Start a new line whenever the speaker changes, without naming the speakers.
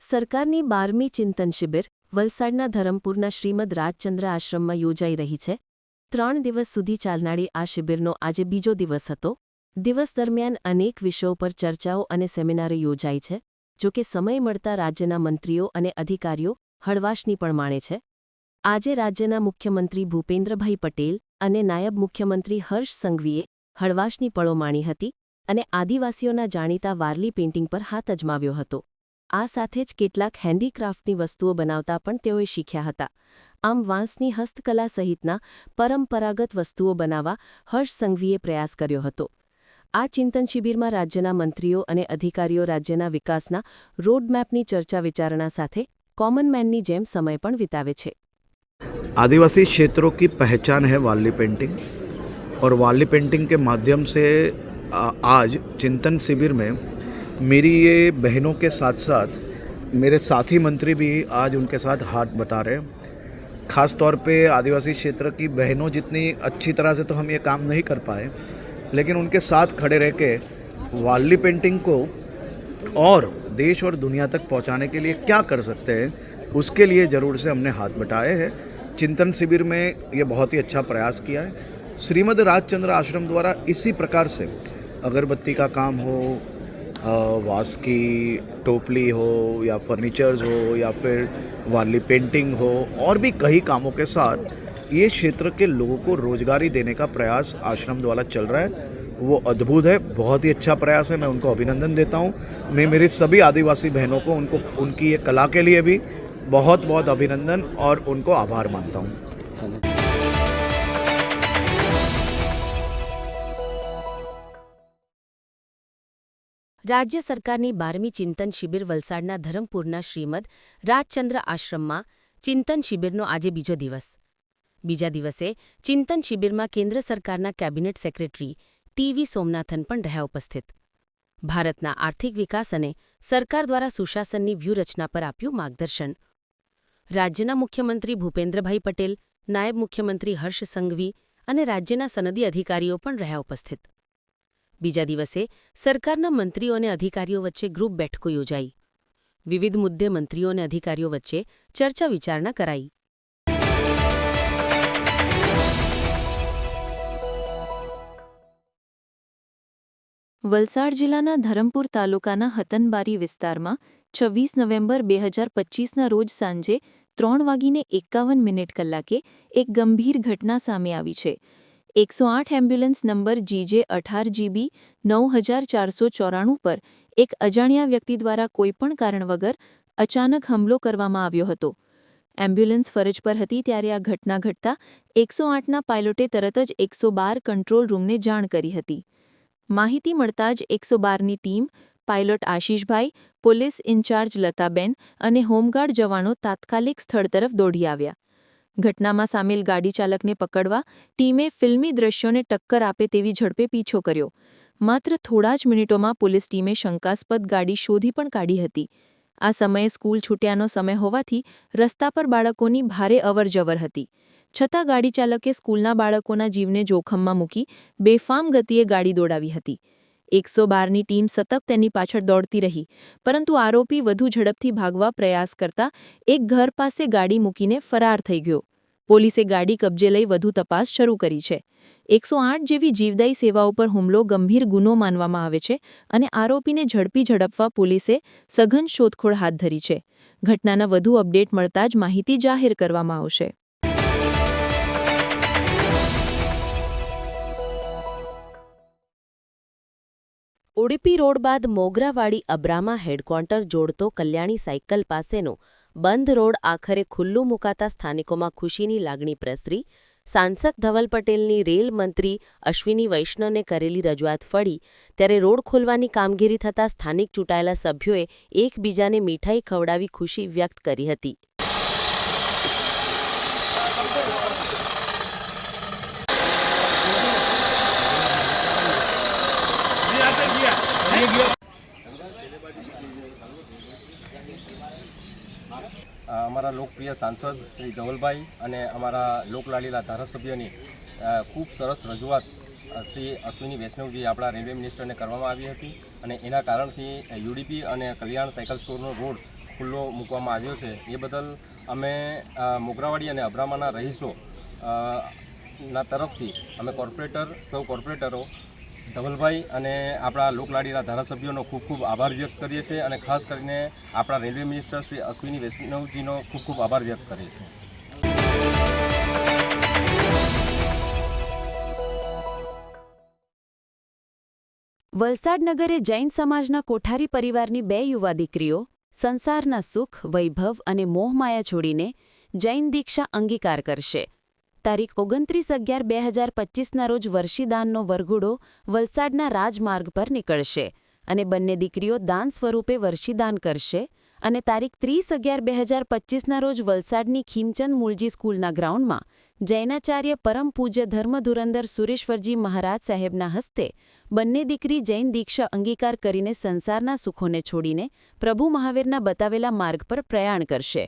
સરકારની 12મી ચિંતન શિબિર વલસાડના ધરમપુરના શ્રીમદ રાજચંદ્ર આશ્રમમાં યોજાઈ રહી છે। 3 દિવસ સુધી ચાલનારી આ શિબિરનો આજે બીજો દિવસ હતો। દિવસ દરમિયાન અનેક વિષયો પર ચર્ચાઓ અને સેમિનારો યોજાઈ છે। જો કે સમય મળતા રાજ્યના મંત્રીઓ અને અધિકારીઓ હળવાશની પણ માણે છે। આજે રાજ્યના મુખ્યમંત્રી ભૂપેન્દ્રભાઈ પટેલ અને નાયબ મુખ્યમંત્રી હર્ષ સંઘવીએ હળવાશની પળો માણી હતી અને આદિવાસીઓના જાણીતા વારલી પેઇન્ટિંગ પર હાથ અજમાવ્યો હતો। આ સાથે જ કેટલાક હેન્ડીક્રાફ્ટની વસ્તુઓ બનાવતા પણ તેઓએ શીખ્યા હતા। આમ વાંસની હસ્તકલા સહિતના પરંપરાગત વસ્તુઓ બનાવવા હર્ષ સંઘવીએ પ્રયાસ કર્યો હતો। આ ચિંતન શિબિરમાં રાજ્યના મંત્રીઓ અને અધિકારીઓ રાજ્યના વિકાસના રોડમેપની ચર્ચા વિચારણા સાથે કોમન મેનની જેમ સમય પણ વિતાવે છે।
आदिवासी क्षेत्रों की पहचान है वारली पेंटिंग और वारली पेंटिंग के माध्यम से आज चिंतन शिविर में मेरी ये बहनों के साथ साथ मेरे साथी मंत्री भी आज उनके साथ हाथ बटा रहे हैं। ख़ास तौर पे आदिवासी क्षेत्र की बहनों जितनी अच्छी तरह से तो हम ये काम नहीं कर पाए, लेकिन उनके साथ खड़े रह के वारली पेंटिंग को और देश और दुनिया तक पहुंचाने के लिए क्या कर सकते हैं, उसके लिए ज़रूर से हमने हाथ बटाए हैं। चिंतन शिविर में ये बहुत ही अच्छा प्रयास किया है। श्रीमद राजचंद्र आश्रम द्वारा इसी प्रकार से अगरबत्ती का काम हो, वास की टोपली हो या फर्नीचर्स हो या फिर वारली पेंटिंग हो और भी कई कामों के साथ ये क्षेत्र के लोगों को रोजगारी देने का प्रयास आश्रम द्वारा चल रहा है। वो अद्भुत है, बहुत ही अच्छा प्रयास है। मैं उनको अभिनंदन देता हूँ। मैं मेरी सभी आदिवासी बहनों को उनकी ये कला के लिए भी बहुत बहुत अभिनंदन और उनको आभार मानता हूँ।
રાજ્ય સરકારની 12મી ચિંતન શિબિર વલસાડના ધરમપુરના શ્રીમદ રાજચંદ્ર આશ્રમમાં ચિંતન શિબિરનો આજે બીજો દિવસ। બીજા દિવસે ચિંતન શિબિરમાં કેન્દ્ર સરકારના કેબિનેટ સેક્રેટરી ટી.વી. સોમનાથન પણ રહ્યા ઉપસ્થિત। ભારતના આર્થિક વિકાસ અને સરકાર દ્વારા સુશાસનની વ્યૂહરચના પર આપ્યું માર્ગદર્શન। રાજ્યના મુખ્યમંત્રી ભૂપેન્દ્રભાઈ પટેલ, નાયબ મુખ્યમંત્રી હર્ષ સંઘવી અને રાજ્યના સનદી અધિકારીઓ પણ રહ્યા ઉપસ્થિત। બીજા દિવસે સરકારના મંત્રીઓ અને અધિકારીઓ વચ્ચે ગ્રુપ બેઠકો યોજાઈ। વિવિધ મુદ્દે મંત્રીઓ અને અધિકારીઓ વચ્ચે ચર્ચા વિચારણા કરાઈ। વલસાડ જિલ્લાના ધરમપુર તાલુકાના હતનબારી વિસ્તારમાં 26 નવેમ્બર 2025ના રોજ સાંજે 3:51 એક ગંભીર ઘટના સામે આવી છે। 108 એમ્બ્યુલન્સ નંબર GJ18GB 9494 પર એક અજાણ્યા વ્યક્તિ દ્વારા કોઈપણ કારણ વગર અચાનક હુમલો કરવામાં આવ્યો હતો। એમ્બ્યુલન્સ ફરજ પર હતી ત્યારે આ ઘટના ઘટતા 108ના પાયલોટે તરત જ 112 કંટ્રોલ રૂમને જાણ કરી હતી। માહિતી મળતા જ 112ની ટીમ, પાયલોટ આશીષભાઈ, પોલીસ ઇન્ચાર્જ લતાબેન અને હોમગાર્ડ જવાનો તાત્કાલિક સ્થળ તરફ દોડી આવ્યા। ઘટનામાં સામેલ ગાડી ચાલકને પકડવા ટીમે ફિલ્મી દ્રશ્યોને ટક્કર આપે તેવી ઝડપે પીછો કર્યો। માત્ર થોડા જ મિનિટોમાં પોલીસ ટીમે શંકાસ્પદ ગાડી શોધી પણ કાઢી હતી। આ સમયે સ્કૂલ છૂટ્યાનો સમય હોવાથી રસ્તા પર બાળકોની ભારે અવરજવર હતી। છતાં ગાડી ચાલકે સ્કૂલના બાળકોના જીવને જોખમમાં મૂકી બેફામ ગતિએ ગાડી દોડાવી હતી। 112ની ટીમ સતત તેની પાછળ દોડતી રહી, પરંતુ આરોપી વધુ ઝડપથી ભાગવા પ્રયાસ કરતા એક ઘર પાસે ગાડી મૂકીને ફરાર થઈ ગયો। પોલીસે ગાડી કબજે લઈ વધુ તપાસ શરૂ કરી છે। 108 જેવી જીવદાયી સેવાઓ પર હુમલો ગંભીર ગુનો માનવામાં આવે છે અને આરોપીને ઝડપવા પોલીસે સઘન શોધખોળ હાથ ધરી છે। ઘટનાના વધુ અપડેટ મળતા જ માહિતી જાહેર કરવામાં આવશે। ઉડપી રોડ બાદ મોગરાવાડી અબ્રામા હેડક્વાર્ટર જોડતો કલ્યાણી સાયકલ પાસેનો બંધ રોડ આખરે ખુલ્લું મુકાતા સ્થાનિકોમાં ખુશીની લાગણી પ્રસરી। સાંસદ ધવલ પટેલની રેલ મંત્રી અશ્વિની વૈષ્ણવને કરેલી રજૂઆત ફળી ત્યારે રોડ ખોલવાની કામગીરી થતાં સ્થાનિક ચૂંટાયેલા સભ્યોએ એકબીજાને મીઠાઈ ખવડાવી ખુશી વ્યક્ત કરી હતી।
અમારા લોકપ્રિય સાંસદ શ્રી ધવલભાઈ અને અમારા લોકલાડીલા ધારાસભ્યોની ખૂબ સરસ રજૂઆત શ્રી અશ્વિની વૈષ્ણવજી આપણા રેલવે મિનિસ્ટરને કરવામાં આવી હતી અને એના કારણથી યુડીપી અને કલ્યાણ સાયકલ સ્ટોરનો રોડ ખુલ્લો મૂકવામાં આવ્યો છે એ બદલ અમે મોગરાવાડી અને અબ્રામાના રહીશો ના તરફથી અમે સૌ કોર્પોરેટરો ધવલભાઈ અને આપણા લોકલાડીના ધારાસભ્યોનો ખૂબ ખૂબ આભાર વ્યક્ત કરીએ છીએ અને ખાસ કરીને આપણા રેલવે મિનિસ્ટર શ્રી અશ્વિની વૈષ્ણવજીનો ખૂબ ખૂબ આભાર વ્યક્ત કરીએ છીએ.
વલસાડ નગરે જૈન સમાજના કોઠારી પરિવારની 2 યુવા દીકરીઓ સંસારના સુખ, વૈભવ અને મોહમાયા છોડીને જૈન દીક્ષા અંગીકાર કરશે. તારીખ 29/11/2025ના રોજ વર્ષીદાનનો વરઘોડો વલસાડના રાજમાર્ગ પર નીકળશે અને બંને દીકરીઓ દાન સ્વરૂપે વર્ષીદાન કરશે અને તારીખ 30/11/2025ના રોજ વલસાડની ખીમચંદ મૂળજી સ્કૂલના ગ્રાઉન્ડમાં જૈનાચાર્ય પરમ પૂજ્ય ધર્મધુરંદર સુરેશ્વરજી મહારાજ સાહેબના હસ્તે બંને દીકરી જૈન દીક્ષા અંગીકાર કરીને સંસારના સુખોને છોડીને પ્રભુ મહાવીરના બતાવેલા માર્ગ પર પ્રયાણ કરશે.